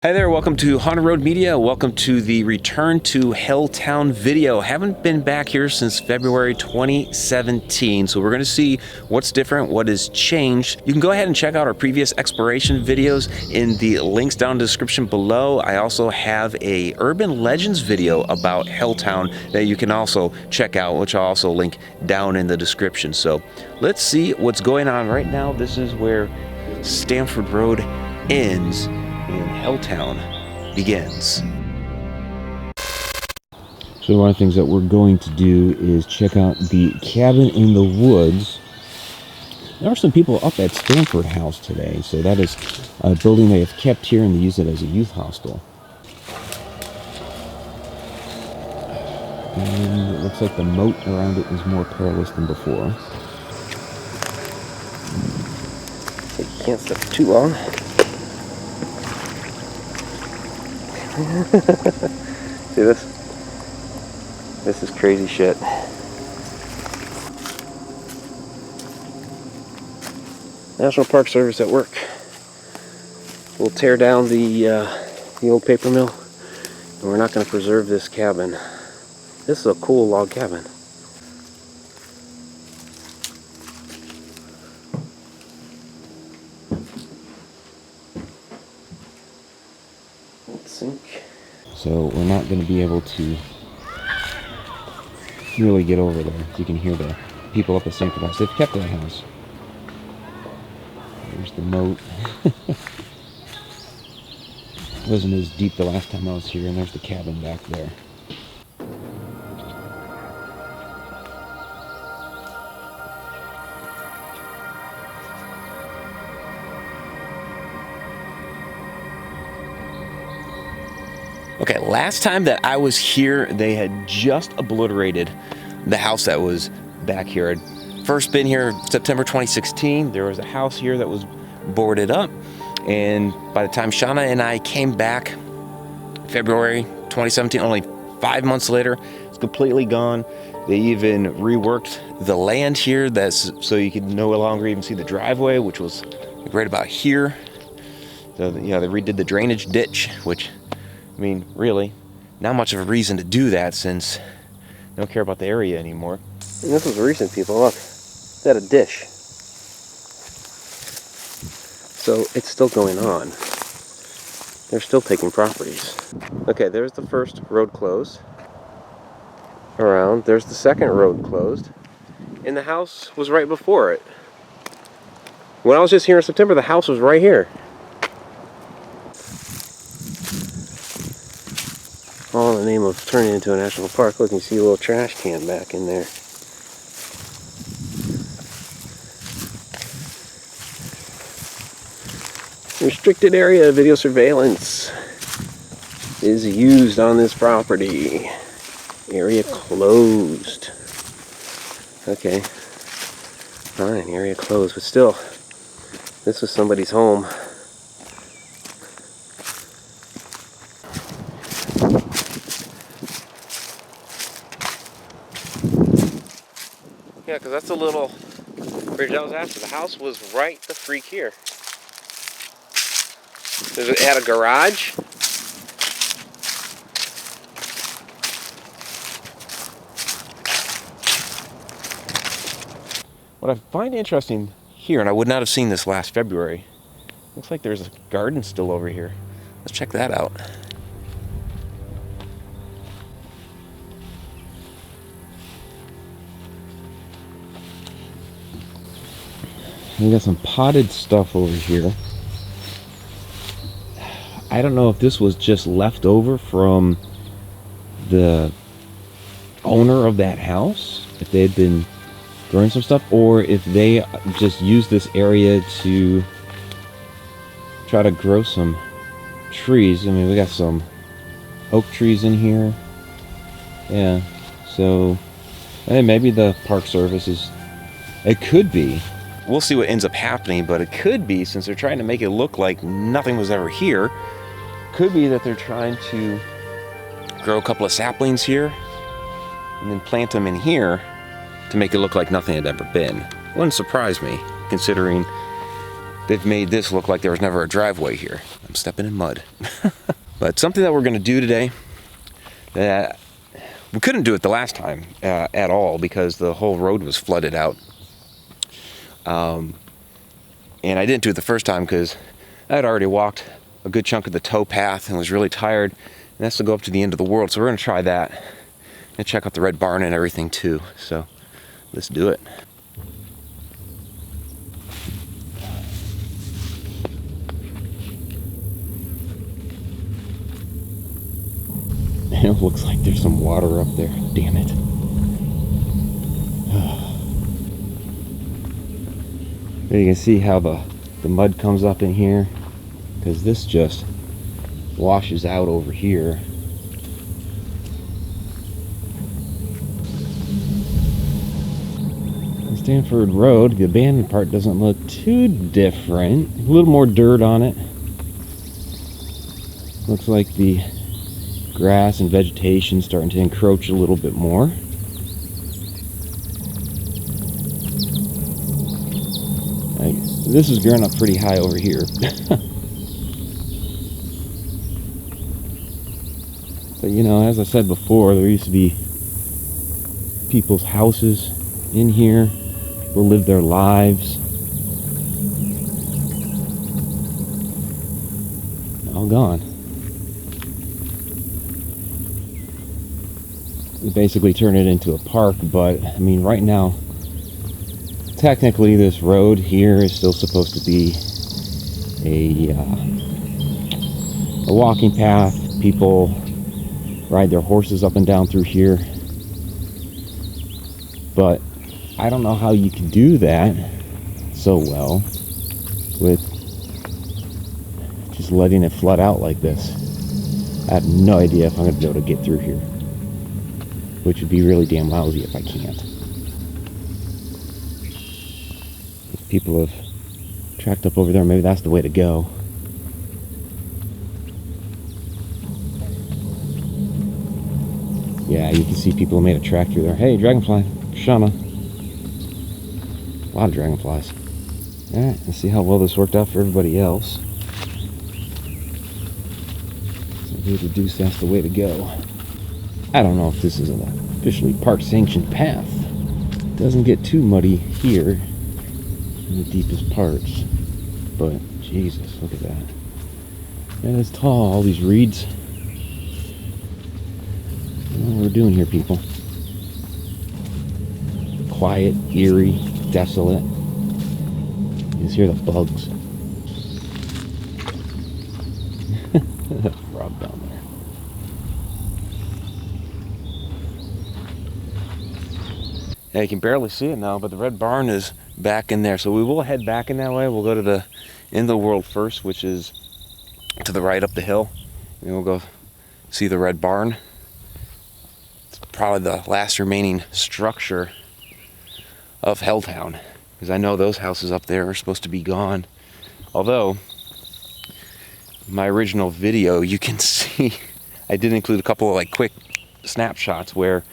Hi there, welcome to Haunted Road Media. Welcome to the Return to Helltown video. Haven't been back here since February 2017, so we're going to see what's different, what has changed. You can go ahead and check out our previous exploration videos in the links down in the description below. I also have a urban legends video about Helltown that you can also check out, which I'll also link down in the description. So let's see what's going on right now. This is where Stanford Road ends and Helltown begins. So one of the things that we're going to do is check out the cabin in the woods. There are some people up at Stanford House today, so that is a building they have kept here and they use it as a youth hostel. And it looks like the moat around it is more perilous than before. You can't step too long. See this? This is crazy shit. National Park Service at work. We'll tear down the old paper mill, and we're not going to preserve this cabin. This is a cool log cabin. Sink. So we're not going to be able to really get over there. You can hear the people up at Stanford House. They've kept that house. There's the moat. It wasn't as deep the last time I was here, and there's the cabin back there. Okay, last time that I was here, they had just obliterated the house that was back here. I'd first been here September 2016. There was a house here that was boarded up. And by the time Shauna and I came back, February 2017, only 5 months later, it's completely gone. They even reworked the land here so you could no longer even see the driveway, which was right about here. So, you know, they redid the drainage ditch, which, I mean, really, not much of a reason to do that since they don't care about the area anymore. And this was recent, people. Look, they had a dish. So it's still going on. They're still taking properties. Okay, there's the first road closed. Around, there's the second road closed. And the house was right before it. When I was just here in September, the house was right here. All in the name of turning it into a national park. Look, you see a little trash can back in there. Restricted area video surveillance is used on this property. Area closed. Okay. Fine, area closed, but still, this was somebody's home. Yeah, because that's the little bridge I was after. The house was right the freak here. It had a garage. What I find interesting here, and I would not have seen this last February, looks like there's a garden still over here. Let's check that out. We got some potted stuff over here. I don't know if this was just left over from the owner of that house, if they had been growing some stuff, or if they just used this area to try to grow some trees. I mean, we got some oak trees in here. Yeah, so hey, maybe the Park Service is, it could be. We'll see what ends up happening, but it could be, since they're trying to make it look like nothing was ever here, could be that they're trying to grow a couple of saplings here and then plant them in here to make it look like nothing had ever been. Wouldn't surprise me, considering they've made this look like there was never a driveway here. I'm stepping in mud. But something that we're gonna do today that we couldn't do it the last time at all because the whole road was flooded out. And I didn't do it the first time because I had already walked a good chunk of the tow path and was really tired. And that's to go up to the end of the world. So we're gonna try that and check out the red barn and everything too. So let's do it. It looks like there's some water up there. Damn it. There you can see how the mud comes up in here, because this just washes out over here. Stanford Road, the abandoned part doesn't look too different. A little more dirt on it. Looks like the grass and vegetation starting to encroach a little bit more. This is growing up pretty high over here. But you know, as I said before, there used to be people's houses in here. People live their lives. All gone. We basically turned it into a park, but I mean, right now, technically this road here is still supposed to be a walking path. People ride their horses up and down through here. But I don't know how you can do that so well with just letting it flood out like this. I have no idea if I'm going to be able to get through here, which would be really damn lousy if I can't. If people have tracked up over there, maybe that's the way to go. Yeah, you can see people made a track through there. Hey, dragonfly, Shama. A lot of dragonflies. Alright, let's see how well this worked out for everybody else. So we deduce that's the way to go. I don't know if this is an officially park sanctioned path. It doesn't get too muddy here in the deepest parts. But Jesus, look at that. Yeah, it's tall, all these reeds. I don't know what we're doing here, people. Quiet, eerie, desolate. You just hear the bugs. Frog down there. Yeah, you can barely see it now, but the red barn is back in there. So we will head back in that way. We'll go to the end of the world first, which is to the right up the hill. And we'll go see the red barn. It's probably the last remaining structure of Helltown, because I know those houses up there are supposed to be gone. Although, my original video, you can see I did include a couple of like quick snapshots where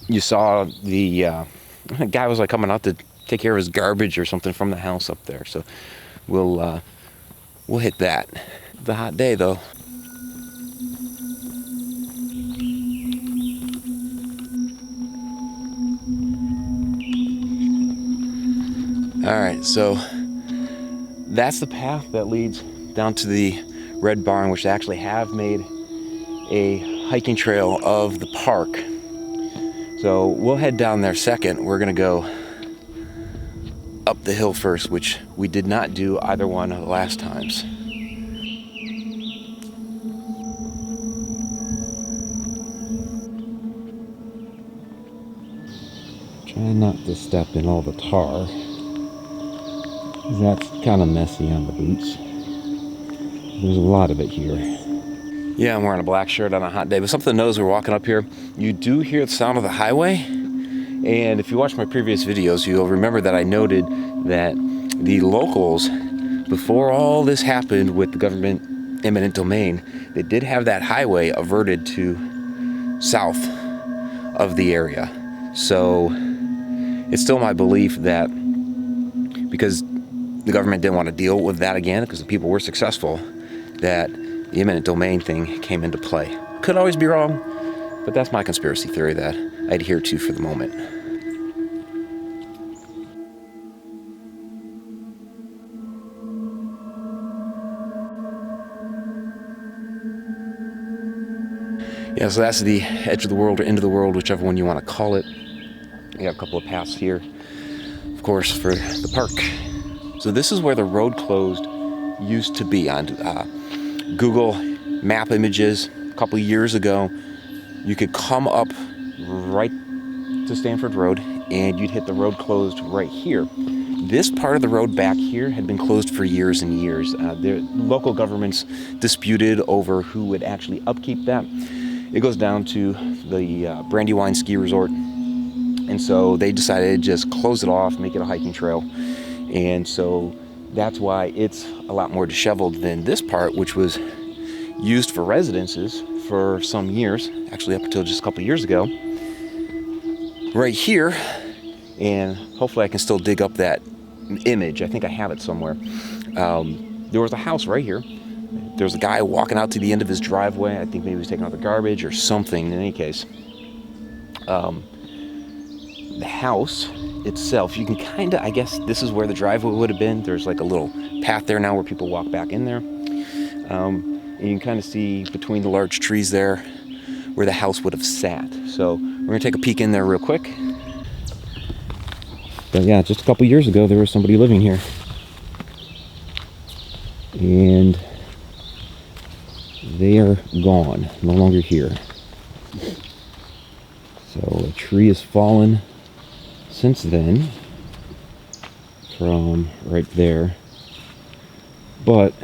you saw the guy was like coming out to take care of his garbage or something from the house up there. So we'll hit that. The hot day though. Alright, so that's the path that leads down to the red barn, which they actually have made a hiking trail of the park. So we'll head down there second. We're gonna go up the hill first, which we did not do either one of the last times. Try not to step in all the tar, because that's kind of messy on the boots. There's a lot of it here. Yeah, I'm wearing a black shirt on a hot day, but something knows we're walking up here. You do hear the sound of the highway, and if you watch my previous videos, you'll remember that I noted that the locals, before all this happened with the government eminent domain, they did have that highway averted to south of the area. So it's still my belief that because the government didn't want to deal with that again because the people were successful, that the eminent domain thing came into play. Could always be wrong, but that's my conspiracy theory that I adhere to for the moment. Yeah, so that's the edge of the world or end of the world, whichever one you want to call it. We have a couple of paths here, of course, for the park. So this is where the road closed used to be. On Google map images a couple of years ago, you could come up right to Stanford Road and you'd hit the road closed right here. This part of the road back here had been closed for years and years. The local governments disputed over who would actually upkeep that. It goes down to the Brandywine Ski Resort. And so they decided to just close it off, make it a hiking trail. And so that's why it's a lot more disheveled than this part, which was used for residences for some years, actually up until just a couple of years ago. Right here, and hopefully I can still dig up that image. I think I have it somewhere. There was a house right here. There was a guy walking out to the end of his driveway. I think maybe he was taking out the garbage or something. In any case, the house itself, you can kind of, I guess this is where the driveway would have been. There's like a little path there now where people walk back in there. And you can kind of see between the large trees there where the house would have sat. So we're gonna take a peek in there real quick. But yeah, just a couple years ago, there was somebody living here. And they are gone, no longer here. So a tree has fallen since then from right there. But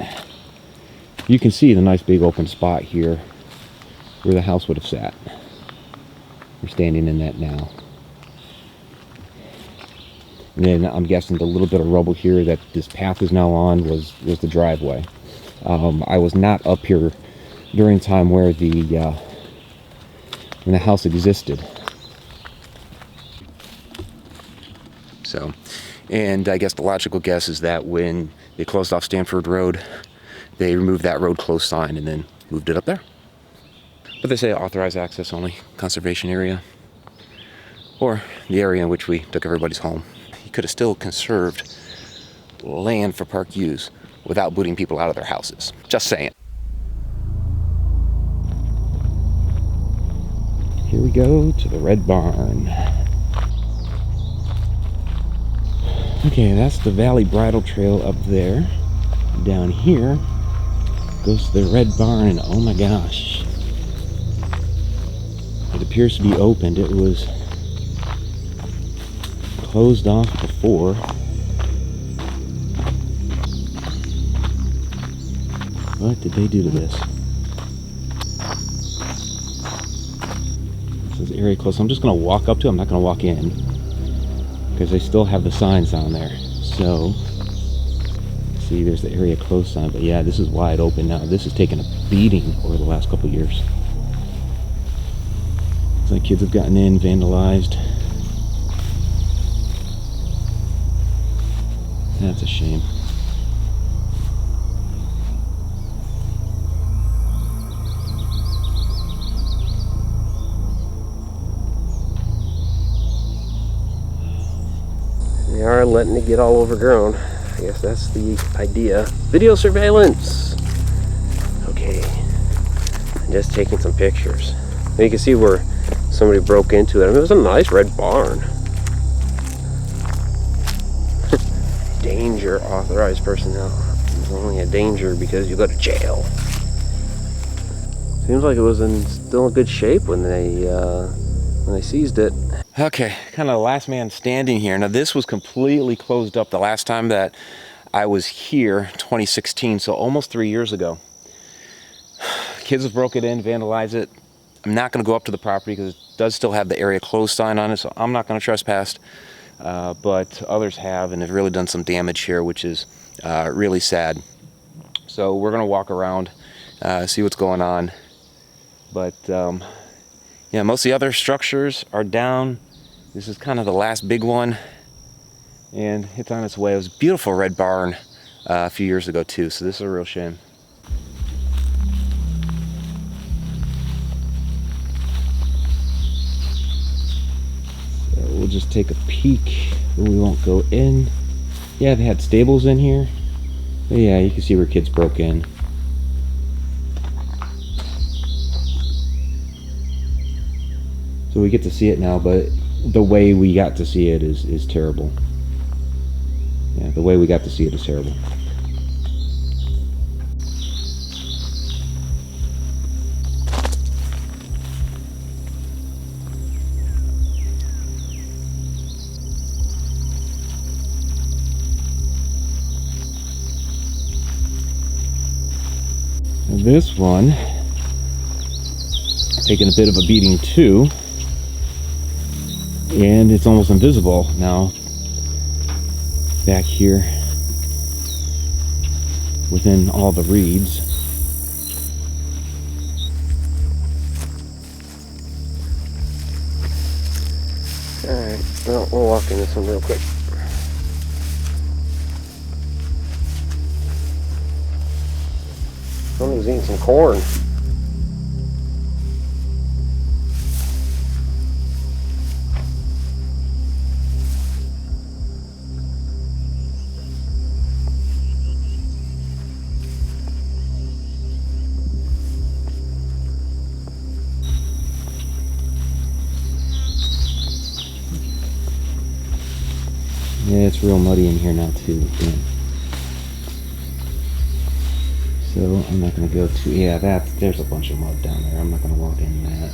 you can see the nice big open spot here where the house would have sat. We're standing in that now. And then I'm guessing the little bit of rubble here that this path is now on was the driveway. I was not up here during the time where when the house existed. So, and I guess the logical guess is that when they closed off Stanford Road, they removed that road closed sign and then moved it up there. But they say authorized access only, conservation area, or the area in which we took everybody's home. You could have still conserved land for park use without booting people out of their houses. Just saying. Here we go to the Red Barn. Okay, that's the Valley Bridle Trail up there. Down here goes to the Red Barn, and oh my gosh. It appears to be opened. It was closed off before. What did they do to this? This is area close. I'm just going to walk up to it. I'm not going to walk in because they still have the signs on there. So, see, there's the area close sign. But yeah, this is wide open now. This has taken a beating over the last couple of years. It's like kids have gotten in, vandalized. That's a shame. They are letting it get all overgrown. I guess that's the idea. Video surveillance! Okay. I'm just taking some pictures. And you can see where somebody broke into it. I mean, it was a nice red barn. Danger, authorized personnel. It's only a danger because you go to jail. Seems like it was still in good shape when they seized it. Okay, kind of last man standing here. Now this was completely closed up the last time that I was here, 2016, so almost 3 years ago. Kids have broke it in, vandalized it. I'm not going to go up to the property because it does still have the area closed sign on it, so I'm not going to trespass. But others have and have really done some damage here, which is really sad. So we're going to walk around, see what's going on. But yeah, most of the other structures are down. This is kind of the last big one. and it's on its way. It was a beautiful red barn a few years ago too, so this is a real shame. So we'll just take a peek, but we won't go in. Yeah, they had stables in here. But yeah, you can see where kids broke in. So we get to see it now, but the way we got to see it is terrible. Yeah, the way we got to see it is terrible. This one, taking a bit of a beating too, and it's almost invisible now back here within all the reeds. Alright, well, we'll walk in this one real quick. Someone's eating some corn. Yeah, it's real muddy in here now too. Yeah. So I'm not going to go to, yeah, there's a bunch of mud down there. I'm not going to walk in that.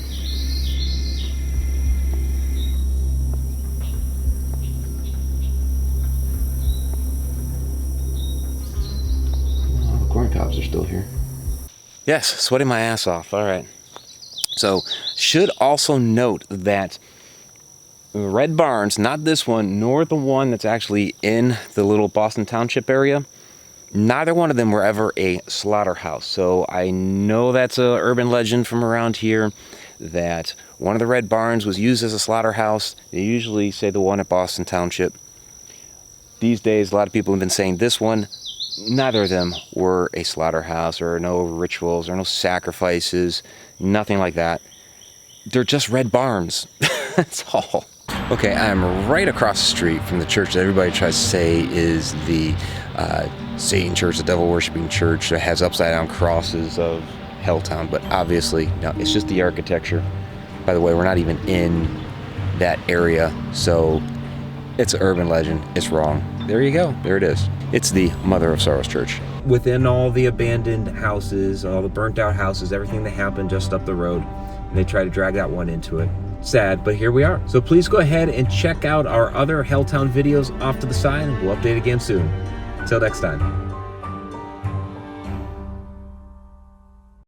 Oh, the corn cobs are still here. Yes, sweating my ass off. All right. So, should also note that red barns, not this one, nor the one that's actually in the little Boston Township area, neither one of them were ever a slaughterhouse. So I know that's an urban legend from around here that one of the red barns was used as a slaughterhouse. They usually say the one at Boston Township. These days, a lot of people have been saying this one. Neither of them were a slaughterhouse, or no rituals, or no sacrifices, nothing like that. They're just red barns. That's all. Okay, I'm right across the street from the church that everybody tries to say is the Satan church, the devil-worshipping church that has upside-down crosses of Helltown, but obviously, no, it's just the architecture. By the way, we're not even in that area, so it's an urban legend. It's wrong. There you go. There it is. It's the Mother of Sorrows Church. Within all the abandoned houses, all the burnt-out houses, everything that happened just up the road, and they try to drag that one into it. Sad, but here we are. So please go ahead and check out our other Helltown videos off to the side, and we'll update again soon. Until next time.